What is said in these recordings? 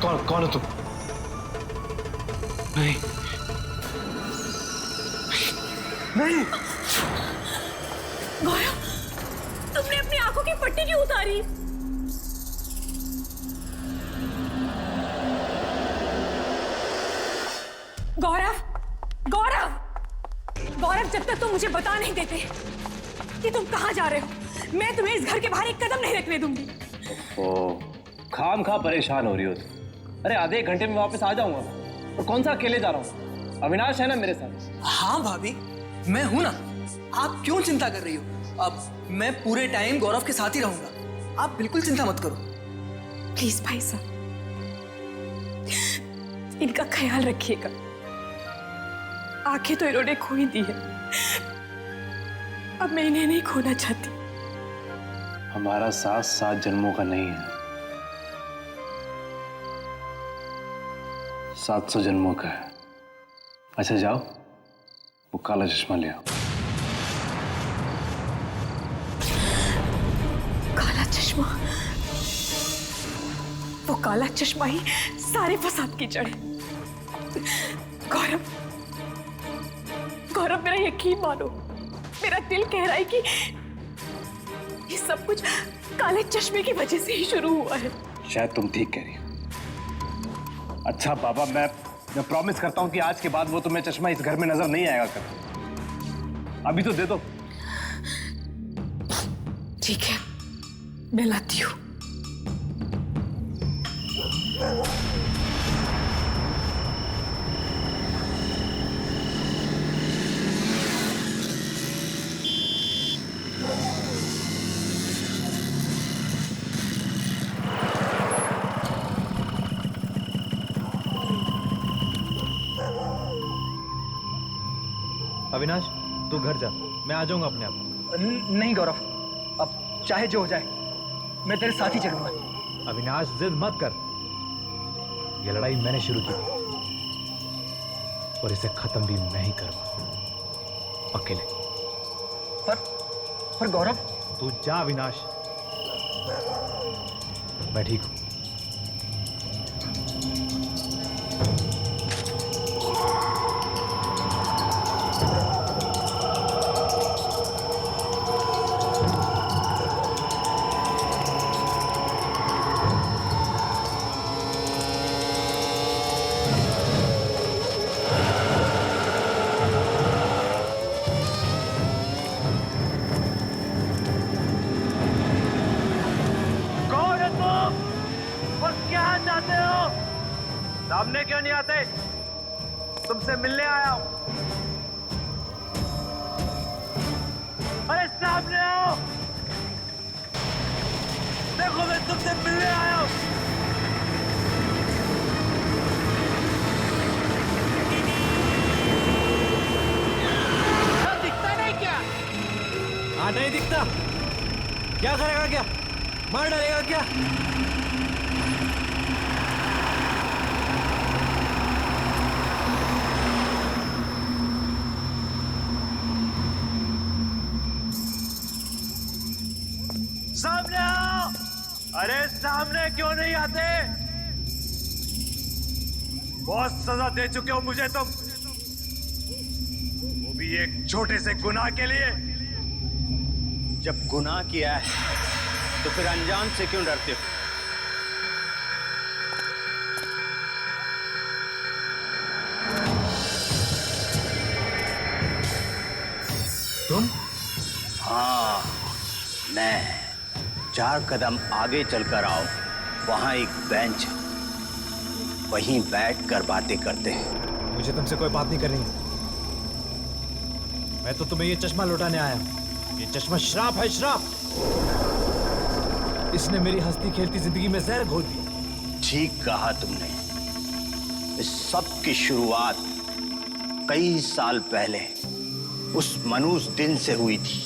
कौन हो तुम? नहीं नहीं। गौरव, तुमने अपनी आंखों की पट्टी क्यों उतारी? गौरव, गौरव, गौरव, जब तक तुम मुझे बता नहीं देते कि तुम कहां जा रहे हो, मैं तुम्हें इस घर के बाहर एक कदम नहीं रखने दूंगी। खाम खा परेशान हो रही हो तुम। अरे आधे एक घंटे में वापस आ जाऊंगा। और कौन सा अकेले जा रहा हूँ? अविनाश है ना मेरे साथ। हाँ भाभी, मैं हूं ना। आप क्यों चिंता कर रही हो? अब मैं पूरे टाइम गौरव के साथ ही रहूंगा। आप बिल्कुल चिंता मत करो। प्लीज भाई साहब, इनका ख्याल रखिएगा। आंखें तो इन्होंने खो ही दी है, अब मैं इन्हें नहीं खोना चाहती। हमारा साथ 7 जन्मों का नहीं है, 700 जन्मों का है। अच्छा जाओ, वो काला चश्मा ले आओ। काला चश्मा? वो काला चश्मा ही सारे फसाद की जड़ है। गौरव, गौरव, मेरा यकीन मानो, मेरा दिल कह रहा है कि ये सब कुछ काले चश्मे की वजह से ही शुरू हुआ है। शायद तुम ठीक कह रही हो। अच्छा बाबा, मैं प्रॉमिस करता हूं कि आज के बाद वो तुम्हें चश्मा इस घर में नजर नहीं आएगा कर। अभी तो दे दो। ठीक है, मैं लाती हूँ। अविनाश, तू घर जा, मैं आ जाऊंगा अपने आप। नहीं गौरव, अब चाहे जो हो जाए मैं तेरे साथ ही चलूंगा। अविनाश, जिद मत कर। ये लड़ाई मैंने शुरू की थी और इसे खत्म भी मैं ही करूंगा, अकेले। पर गौरव, तू जा अविनाश, मैं ठीक हूं। सामने क्यों नहीं आते? तुमसे मिलने आया हूं। अरे सामने आओ, देखो मैं तुमसे मिलने आया हूं। दिखता नहीं क्या? हाँ, नहीं दिखता। क्या करेगा? क्या मार डालेगा क्या? सामने आओ। अरे सामने क्यों नहीं आते? बहुत सजा दे चुके हो मुझे तुम, वो भी एक छोटे से गुनाह के लिए। जब गुनाह किया है तो फिर अंजाम से क्यों डरते हो? तुम? हाँ, मैं। 4 कदम आगे चलकर आओ, वहां एक बेंच है, वहीं बैठकर बातें करते हैं। मुझे तुमसे कोई बात नहीं करनी। मैं तो तुम्हें ये चश्मा लौटाने आया हूं। ये चश्मा श्राप है, श्राप। इसने मेरी हंसती खेलती जिंदगी में जहर घोल दिया। ठीक कहा तुमने। इस सब की शुरुआत कई साल पहले उस मनूस दिन से हुई थी।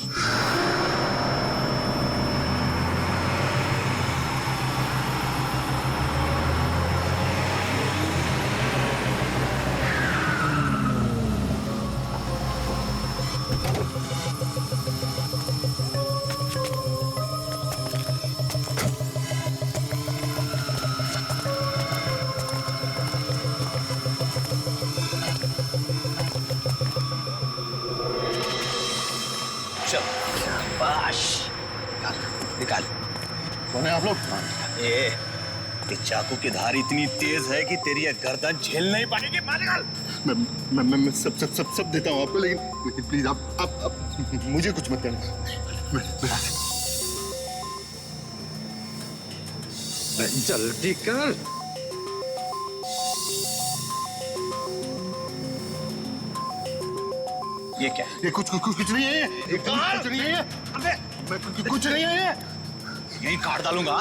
चल शाबाश, निकाल निकाल। कौन है आप लोग? ये चाकू की धार इतनी तेज है कि तेरी ये गर्दन झेल नहीं पाएगी। मार निकाल। मैं सब देता हूँ आपको, लेकिन प्लीज आप मुझे कुछ मत करना। जल्दी कर। ये क्या? ये कुछ नहीं है, ये कुछ नहीं है। अबे कुछ नहीं है ये। यही काट डालूंगा।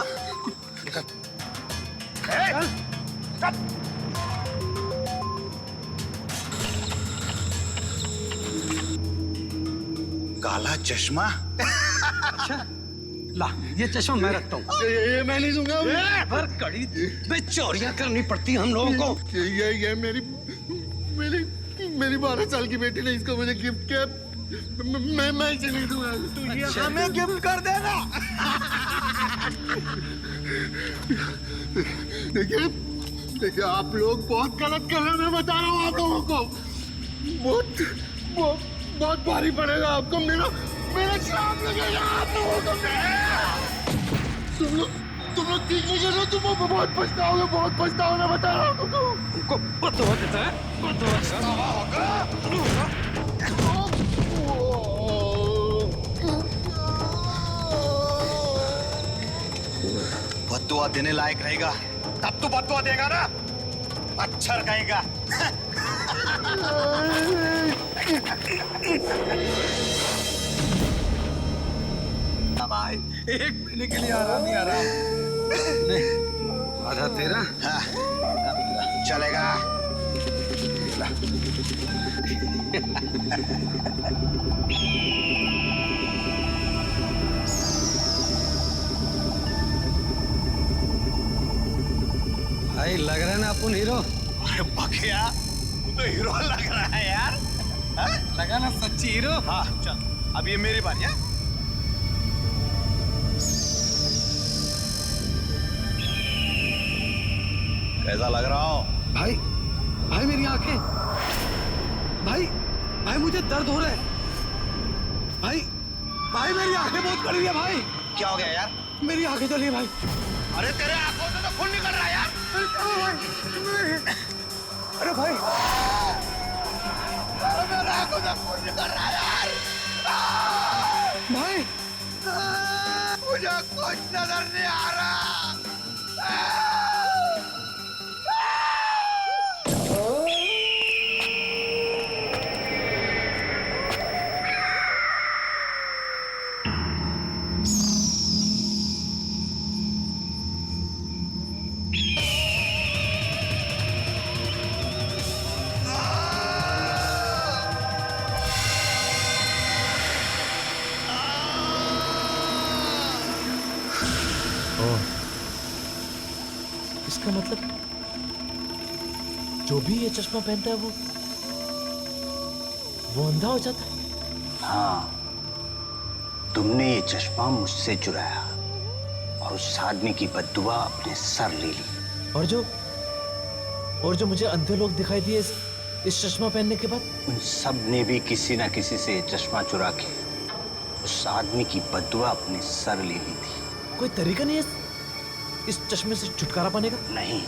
काला चश्मा। ला, ये चश्मा मैं रखता हूँ। ये मैं नहीं दूंगा। पर कड़ी बेचौरियां करनी पड़ती हम लोगों को। ये मेरी 12 साल की बेटी ने इसको मुझे गिफ्ट किया। मैं इसे नहीं दूंगा। तो ये हमें गिफ्ट कर देना। देखिए आप लोग बहुत गलत कर रहे हैं। मैं बता रहा हूँ आप लोगों को। बहुत भारी पड़ेगा आपको। मेरा श्राप लगेगा आप लोगों को। तुम लोग ठीक नहीं कर रहे हो। तुम बहुत पछताओगे, बहुत पछताओगे। मैं बता रहा हूँ तुमको। उनको बतवा देता है, बतवा बद्दुआ देने लायक रहेगा तब तो बद्दुआ देगा ना। अच्छा कहेगा। भाई, एक महीने के लिए आराम ही आराम। आधा तेरा। हाँ, चलेगा। भाई लग रहा है ना अपन हीरो। अरे बखिया, तू तो हीरो लग रहा है यार। हाँ? लगा ना सच्ची हीरो। हाँ चल, अब ये मेरी बारी है। कैसा लग रहा हूँ? भाई मेरी आंखें। भाई मुझे दर्द हो रहा है। भाई मेरी आंखें बहुत कड़ी है भाई। क्या हो गया यार? मेरी आंखें जली है भाई। अरे तेरे आंखों से तो खून निकल रहा है यार। अरे भाई, अरे मेरे आंखों से खून निकल रहा है यार। भाई मुझे कुछ नजर नहीं आ रहा। इसका मतलब जो भी ये चश्मा पहनता है वो अंधा हो जाता है। हाँ, तुमने ये चश्मा मुझसे चुराया और उस आदमी की बद्दुआ अपने सर ले ली। और जो मुझे अंधे लोग दिखाई दिए इस चश्मा पहनने के बाद, उन सब ने भी किसी ना किसी से ये चश्मा चुरा के उस आदमी की बद्दुआ अपने सर ले ली थी। कोई तरीका नहीं है इस चश्मे से छुटकारा पाने का? नहीं,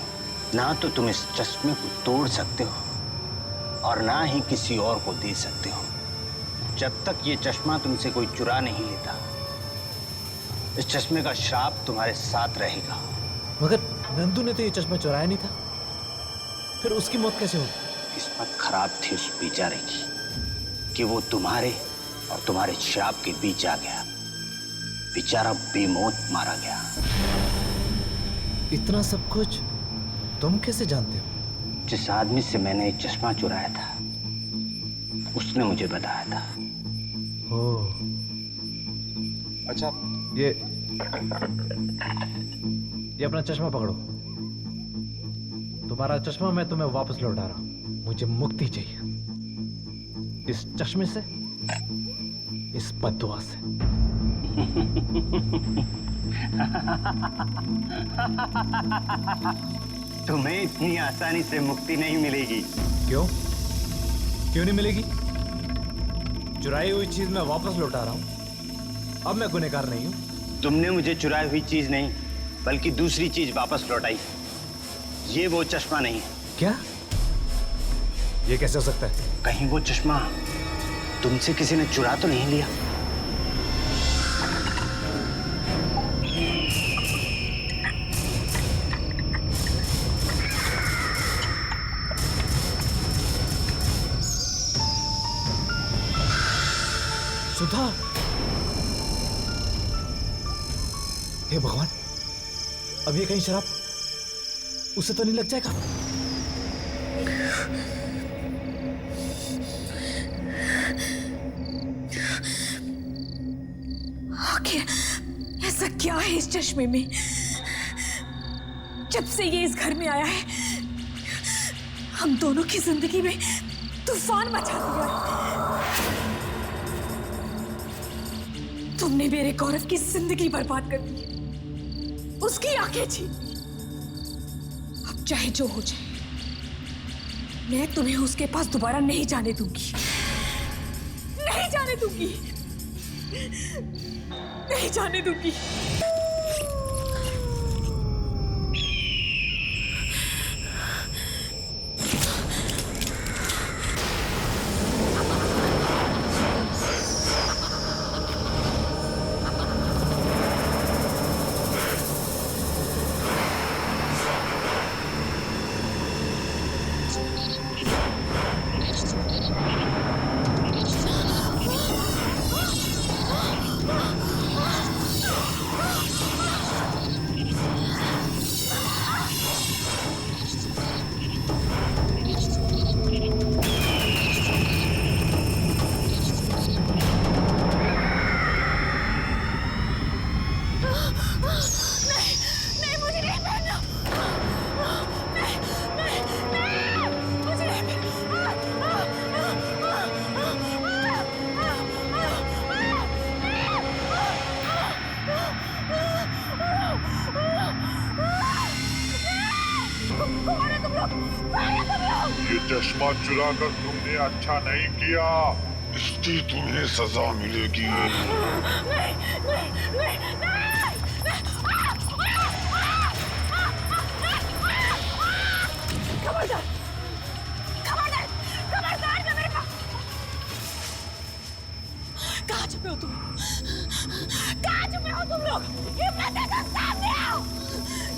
ना तो तुम इस चश्मे को तोड़ सकते हो और ना ही किसी और को दे सकते हो। जब तक ये चश्मा तुमसे कोई चुरा नहीं लेता, इस चश्मे का श्राप तुम्हारे साथ रहेगा। मगर नंदू ने तो ये चश्मा चुराया नहीं था, फिर उसकी मौत कैसे हुई? किस्मत खराब थी उस बेचारे की कि वो तुम्हारे और तुम्हारे श्राप के बीच आ गया। बेचारा बेमौत मारा गया। इतना सब कुछ तुम कैसे जानते हो? जिस आदमी से मैंने ये चश्मा चुराया था उसने मुझे बताया था। ओह, अच्छा ये अपना चश्मा पकड़ो। तुम्हारा चश्मा मैं तुम्हें वापस लौटा रहा हूं। मुझे मुक्ति चाहिए इस चश्मे से, इस बद्दुआ से। तुम्हें इतनी आसानी से मुक्ति नहीं मिलेगी। क्यों नहीं मिलेगी? चुराई हुई चीज मैं वापस लौटा रहा हूं। अब मैं गुनहगार नहीं हूं। तुमने मुझे चुराई हुई चीज नहीं बल्कि दूसरी चीज वापस लौटाई। ये वो चश्मा नहीं है। क्या? ये कैसे हो सकता है? कहीं वो चश्मा तुमसे किसी ने चुरा तो नहीं लिया? सुधा, हे भगवान, अब ये कहीं शराब उसे तो नहीं लग जाएगा? आखिर ऐसा क्या है इस चश्मे में? जब से ये इस घर में आया है, हम दोनों की जिंदगी में तूफान मचा दिया। तुमने मेरे गौरव की जिंदगी बर्बाद कर दी, उसकी आंखें छीन। अब चाहे जो हो जाए, मैं तुम्हें उसके पास दोबारा नहीं जाने दूंगी। नहीं जाने दूंगी। नहीं जाने दूंगी। ये चश्मा चुरा कर तुमने अच्छा नहीं किया, इसकी तुम्हें सजा मिलेगी। खबरदार! खबरदार! खबरदार ना मेरे पास! कहाँ छुपे हो तुम? कहाँ छुपे हो तुम लोग? हिम्मत है तो सामने आओ!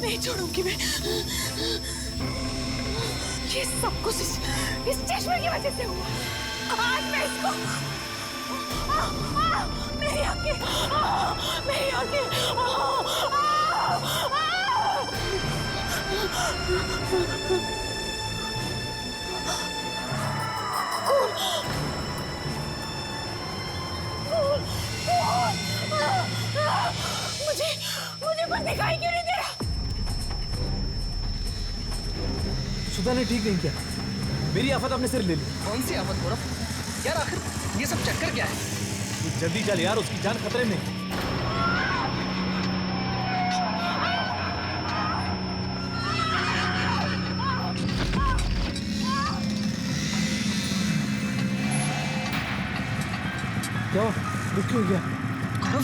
नहीं छोड़ूंगी मैं। ये सब कुछ इस चश्मे की वजह से हुआ। आज मैं इसको मेरी आंखें, मेरी आंखें। मुझे कुछ दिखाई क्यों नहीं दे रहा? सुधा ने ठीक नहीं किया। मेरी आफत अपने सिर ले ली। कौन सी आफत गौरव? यार आखिर ये सब चक्कर क्या है? तू जल्दी चल यार, उसकी जान खतरे में। क्या हुआ? रुक क्यों गया? गौरव,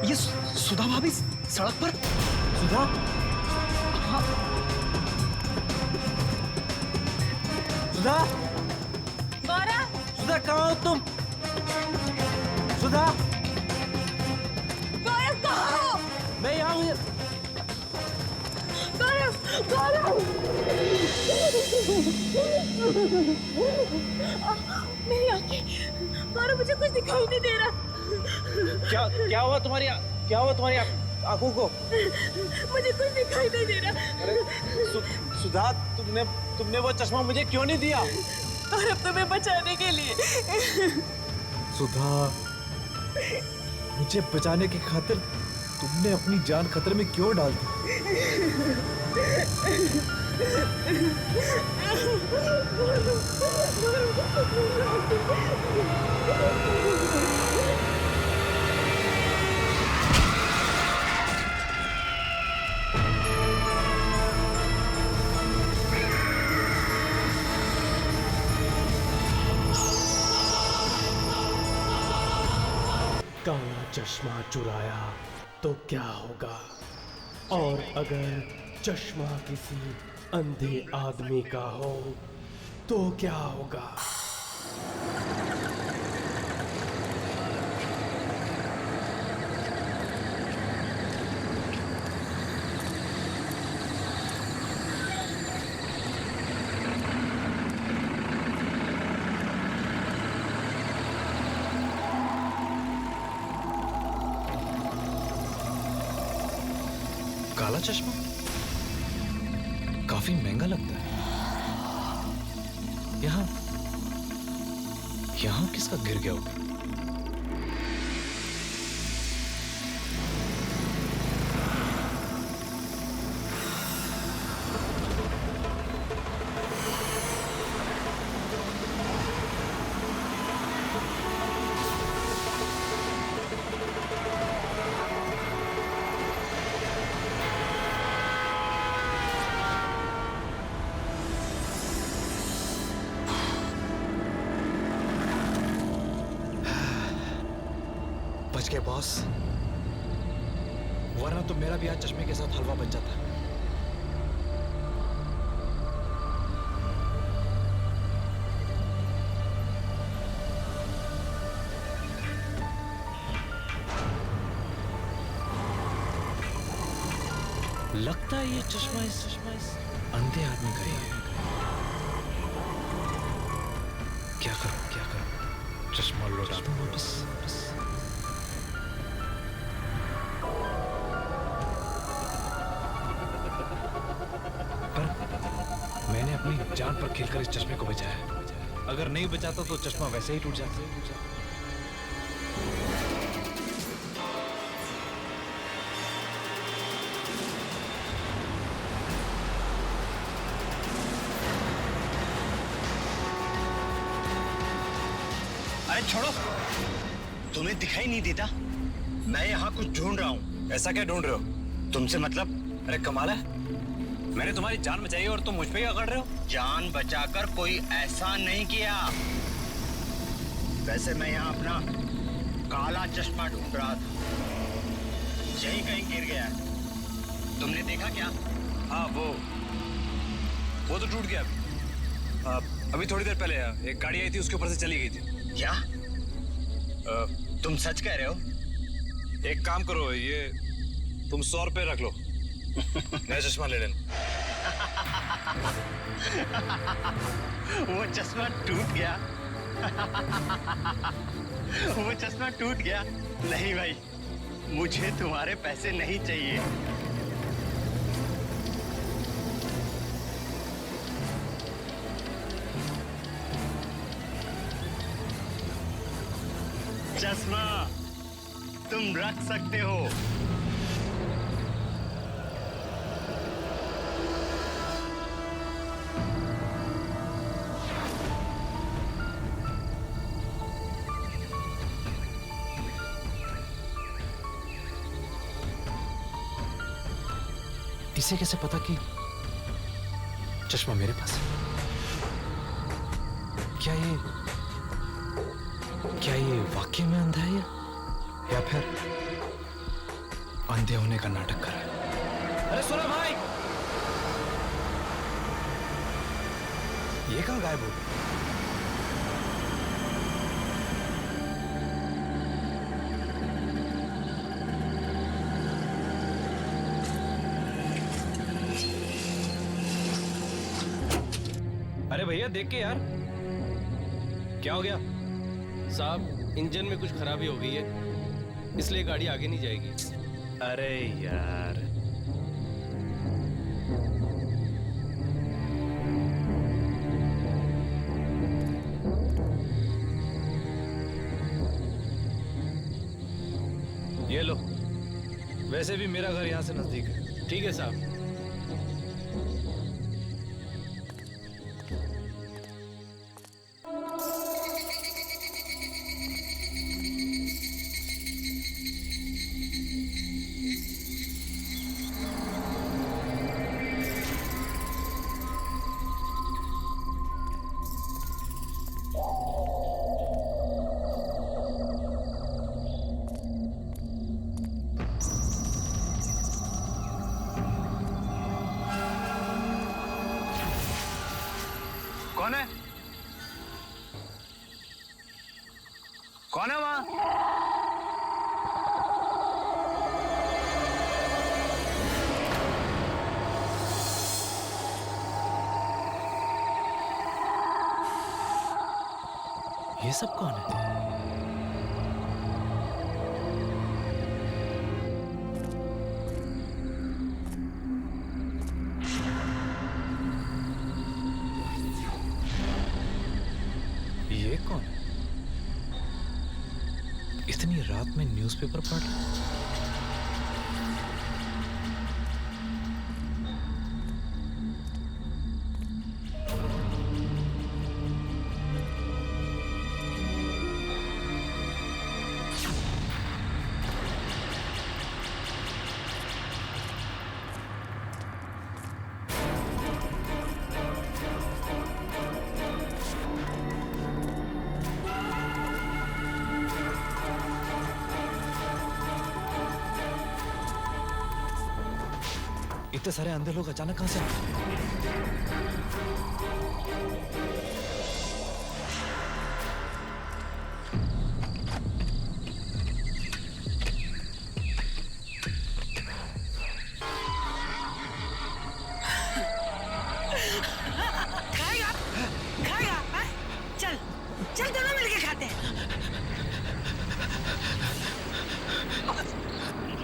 ये सुधा भाभी सड़क पर। सुधा? सुधा? गौरव! सुधा कहाँ हो तुम? सुधा? गौरव कहाँ हो? मैं यहाँ हूँ। गौरव! गौरव! मेरी आंखें। गौरव, मुझे कुछ दिखाई नहीं दे रहा। क्या हुआ तुम्हारी आंखों को? मुझे कुछ दिखाई नहीं दे रहा। अरे सुधा, तुमने वो चश्मा मुझे क्यों नहीं दिया? और अब तुम्हें बचाने के लिए। सुधा, मुझे बचाने की खातिर तुमने अपनी जान खतरे में क्यों डाल दी? काला चश्मा चुराया तो क्या होगा, और अगर चश्मा किसी अंधे आदमी का हो तो क्या होगा। काला चश्मा काफी महंगा लगता है। यहां यहां किसका गिर गया होगा? बच गए बॉस, वरना तो मेरा भी आज चश्मे के साथ हलवा बन जाता। लगता है ये चश्मा इस अंधे आदमी का ही है। क्या करूं चश्मा लौटा दूं वापस। मैंने अपनी जान पर खेलकर इस चश्मे को बचाया। अगर नहीं बचाता तो चश्मा वैसे ही टूट जाता। अरे छोड़ो, तुम्हें दिखाई नहीं देता मैं यहाँ कुछ ढूंढ रहा हूँ। ऐसा क्या ढूंढ रहे हो? तुमसे मतलब? अरे कमाल है, मैंने तुम्हारी जान बचाई और तुम मुझ पे ही अकड़ रहे हो। जान बचाकर कोई ऐसा नहीं किया। वैसे मैं यहाँ अपना काला चश्मा ढूंढ रहा था, यही कहीं गिर गया है। तुमने देखा क्या? हाँ वो तो टूट गया। अभी थोड़ी देर पहले एक गाड़ी आई थी, उसके ऊपर से चली गई थी। क्या तुम सच कह रहे हो? एक काम करो, ये तुम 100 रुपए रख लो, नया चश्मा ले लेना। वो चश्मा टूट गया। वो चश्मा टूट गया। नहीं भाई, मुझे तुम्हारे पैसे नहीं चाहिए। चश्मा तुम रख सकते हो। इसे कैसे पता कि चश्मा मेरे पास है? क्या ये वाकई में अंधा है या फिर अंधे होने का नाटक कर रहा है? अरे सुनो भाई, ये कहां गायब हो गया? अरे भैया देख के यार, क्या हो गया? साहब, इंजन में कुछ खराबी हो गई है, इसलिए गाड़ी आगे नहीं जाएगी। अरे यार, ये लो। वैसे भी मेरा घर यहां से नजदीक है। ठीक है साहब। ये सब कौन है? ये कौन है? इतनी रात में न्यूज़पेपर पढ़ रहा है? इतने सारे अंधे लोग अचानक कहां से आ गए? खाएगा खाएगा हाँ? चल चल दोनों मिलके खाते हैं।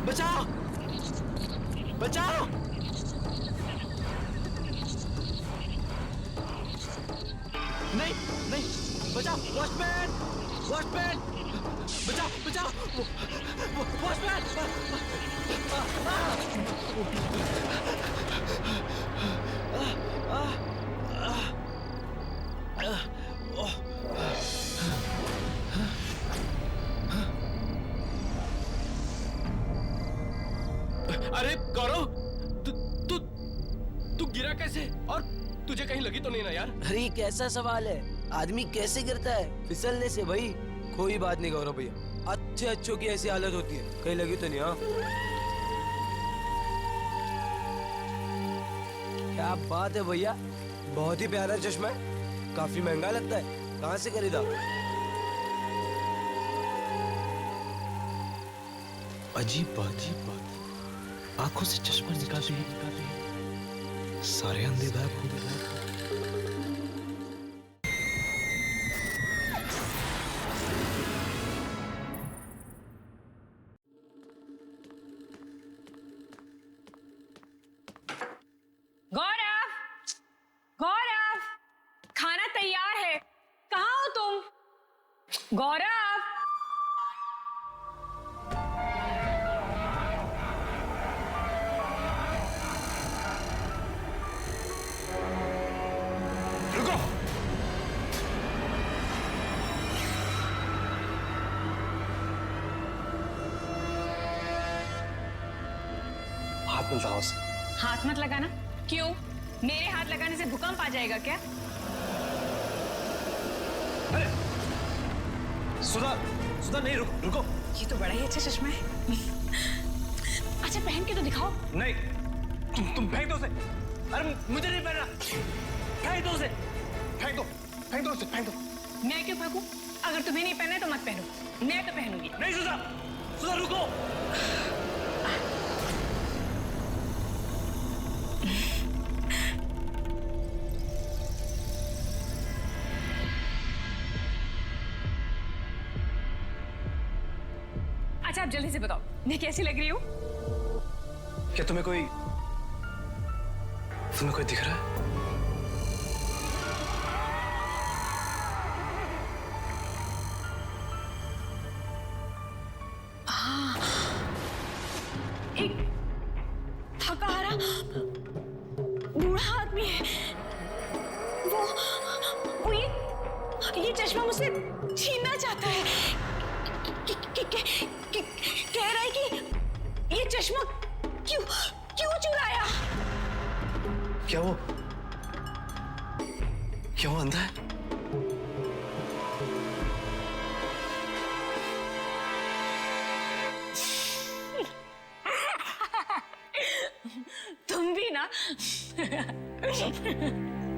बचाओ बचाओ नहीं नहीं बचाओ वॉचमैन वॉचमैन बचाओ बचाओ वॉचमैन अरे गौरव तू तू तू गिरा कैसे और तुझे कहीं लगी तो नहीं ना यार? अरे ये कैसा सवाल है, आदमी कैसे गिरता है? फिसलने से भाई। कोई बात नहीं गौरव भैया, अच्छे अच्छों की ऐसी हालत होती है, कहीं लगी तो नहीं? हाँ क्या बात है भैया, बहुत ही प्यारा चश्मा है, काफी महंगा लगता है, कहाँ से खरीदा? अजीब बात, आंखों से चश्मा निकाल रही है, सारे अंधे गायब हो गए। गौरव, गौरव, खाना तैयार है, कहाँ हो तुम? गौरव, हाथ मिलता हो उसे। हाथ मत लगाना। क्यों? मेरे हाथ लगाने से भूकंप आ जाएगा क्या? अरे सुधा, सुधा नहीं, रुको। ये तो बड़ा ही अच्छा चश्मा है। अच्छा पहन के तो दिखाओ। नहीं, तुम फेंक दो उसे। अरे मुझे नहीं पहनना, फेंक दो उसे, फेंक दो उसे, फेंक दो। मैं क्यों फेंकूं? अगर तुम्हें नहीं पहना है तो मत पहनो, मैं तो पहनूंगी। नहीं सुधा, सुधा रुको। अच्छा आप जल्दी से बताओ, मैं कैसी लग रही हूँ? क्या तुम्हें कोई दिख रहा है? एक थका हारा बूढ़ा आदमी है, वो ये चश्मा मुझसे छीनना चाहता है। कह रहा है कि ये चश्मा क्यों चुराया? क्या वो अंधा है? तुम भी ना।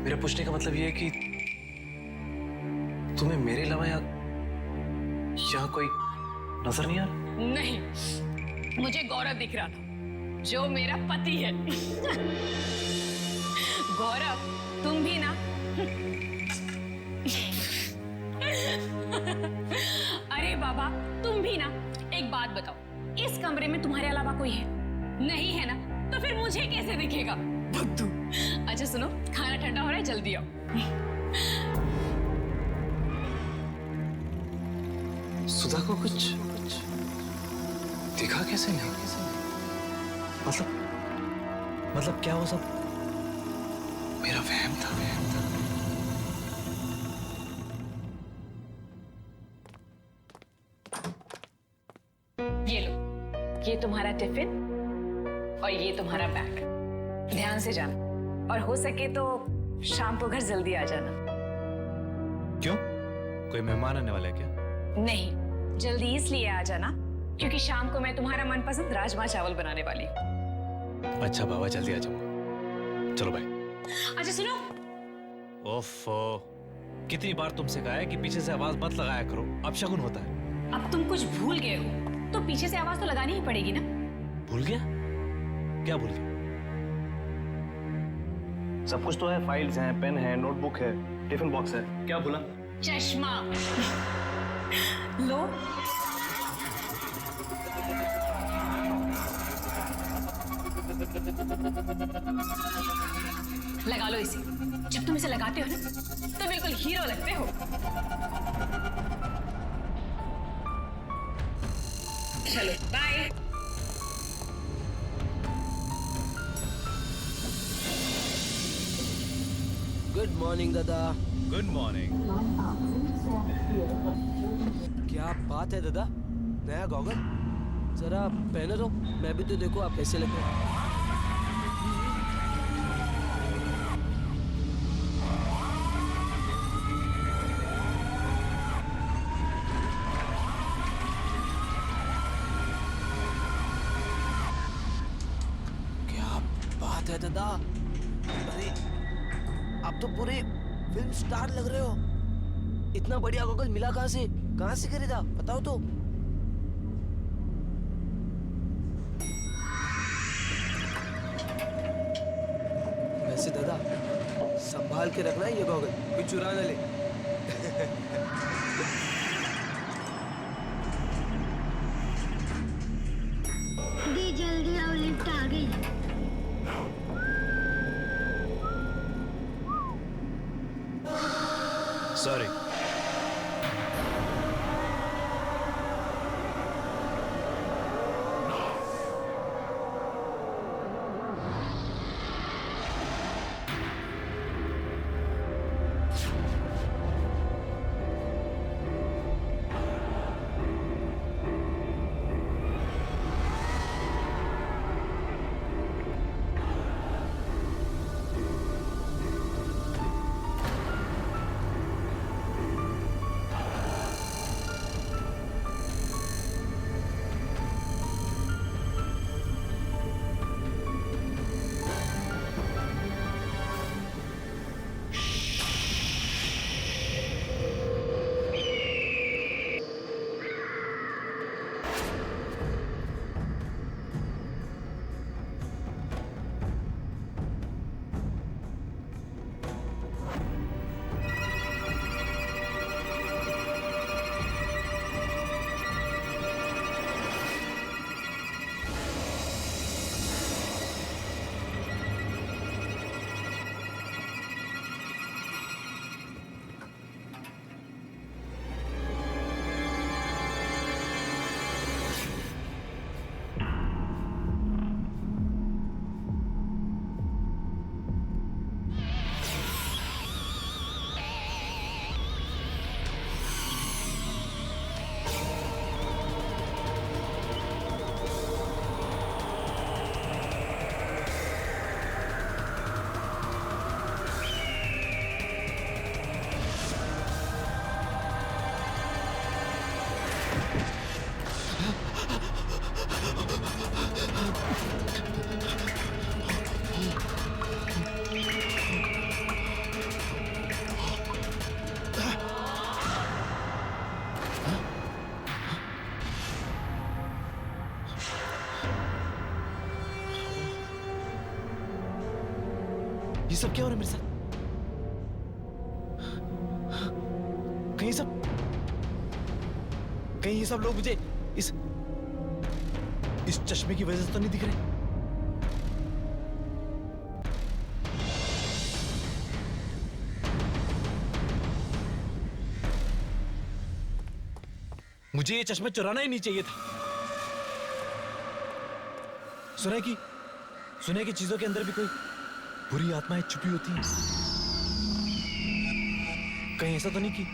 मेरा पूछने का मतलब ये है कि तुम्हें मेरे अलावा यहाँ कोई नजर नहीं आ रहा? नहीं, मुझे गौरव दिख रहा था, जो मेरा पति है। गौरव, तुम भी ना। अरे बाबा, तुम भी ना। एक बात बताओ, इस कमरे में तुम्हारे अलावा कोई है? नहीं है ना, तो फिर मुझे कैसे दिखेगा? बुद्धू। अच्छा सुनो, खाना ठंडा हो रहा है, जल्दी आओ। सुधा को कुछ देखा कैसे नहीं? मतलब क्या वो सब मेरा वहम था? ये लो, ये तुम्हारा टिफिन और ये तुम्हारा बैग। ध्यान से जाना, और हो सके तो शाम को घर जल्दी आ जाना। क्यों? कोई मेहमान आने वाला है क्या? नहीं, जल्दी इसलिए आ जाना क्योंकि शाम को मैं तुम्हारा मनपसंद राजमा चावल बनाने वाली हूँ। अच्छा बाबा, जल्दी आ जाऊंगा। चलो बाय। अच्छा सुनो। ओफो, कितनी बार तुमसे कहा है कि पीछे से आवाज मत लगाया करो, अपशगुन होता है। अब तुम कुछ भूल गए हो तो पीछे से आवाज तो लगानी ही पड़ेगी ना। भूल गया? क्या भूल गया? सब कुछ तो है, फाइल्स हैं, पेन है, नोटबुक है, टिफिन बॉक्स है। क्या भूला? चश्मा। लो। लगा लो इसे। जब तुम इसे लगाते हो ना, तो बिल्कुल हीरो लगते हो। चलो बाय। गुड मॉर्निंग दादा। Good morning. क्या बात है दादा, नया गॉगल? जरा पहने दो, मैं भी तो देखो आप कैसे लग रहे हैं। क्या बात है दादा, अरे आप तो पूरे फिल्म स्टार लग रहे हो। इतना बढ़िया गॉगल मिला कहाँ से खरीदा, बताओ तो। वैसे दादा, संभाल के रखना ये गॉगल, कोई चुरा न ले। दी जल्दी आओ, लिफ्ट आ गई। सॉरी। ये सब क्या हो रहा है मेरे साथ? कहीं ये सब लोग मुझे इस चश्मे की वजह से तो नहीं दिख रहे? मुझे ये चश्मा चुराना ही नहीं चाहिए था। सुने की चीजों के अंदर भी कोई बुरी आत्माएं छुपी होती हैं। कहीं ऐसा तो नहीं कि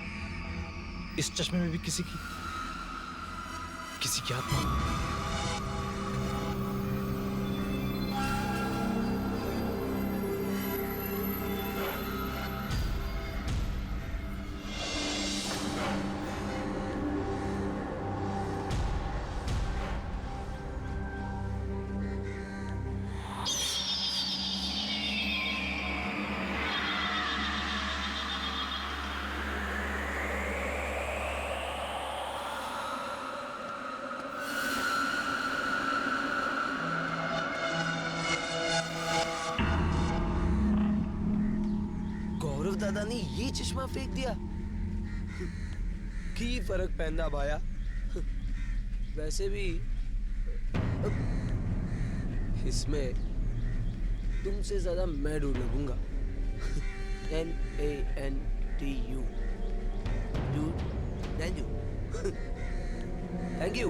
इस चश्मे में भी किसी की आत्मा? दादा ने ये चश्मा फेंक दिया। की फर्क पैंदा भाया। वैसे भी इसमें तुमसे ज्यादा मैं ढूंढ लगूंगा। NANTU thank you.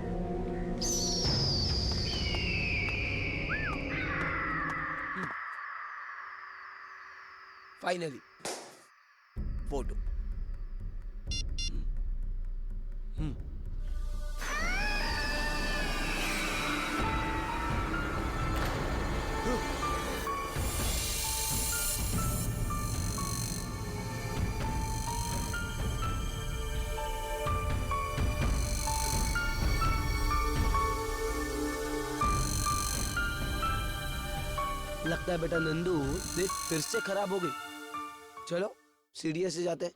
Finally photo. लगता है बेटा नंदू देख फिर से खराब हो गई। चलो सीढ़ियों से जाते हैं।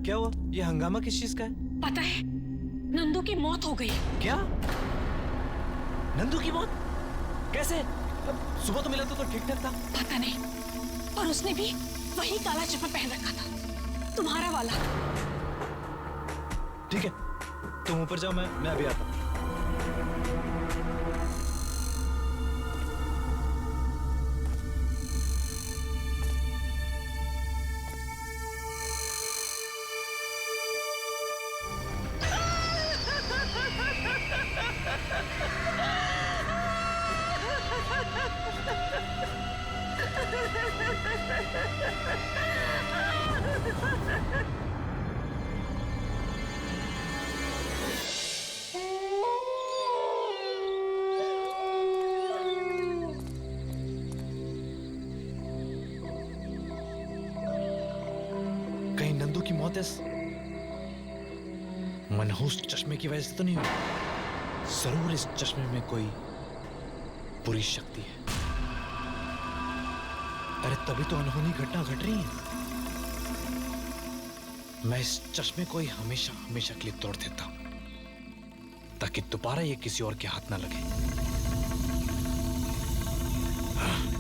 क्या हुआ? ये हंगामा किस चीज का है? पता है, नंदू की मौत हो गई। क्या? नंदू की मौत? कैसे? सुबह तो मिला तो ठीक ठाक था। पता नहीं, पर उसने भी वही काला चप्पल पहन रखा था, तुम्हारा वाला। ठीक है, तुम ऊपर जाओ, मैं अभी आता हूँ। कहीं नंदू की मौत इस मनहूस चश्मे की वजह से तो नहीं हुई? जरूर इस चश्मे में कोई बुरी शक्ति है। अरे तभी तो अनहोनी घटना घट रही है। मैं इस चश्मे को ही हमेशा हमेशा के लिए तोड़ देता हूं, ताकि दोबारा ये किसी और के हाथ ना लगे। हाँ।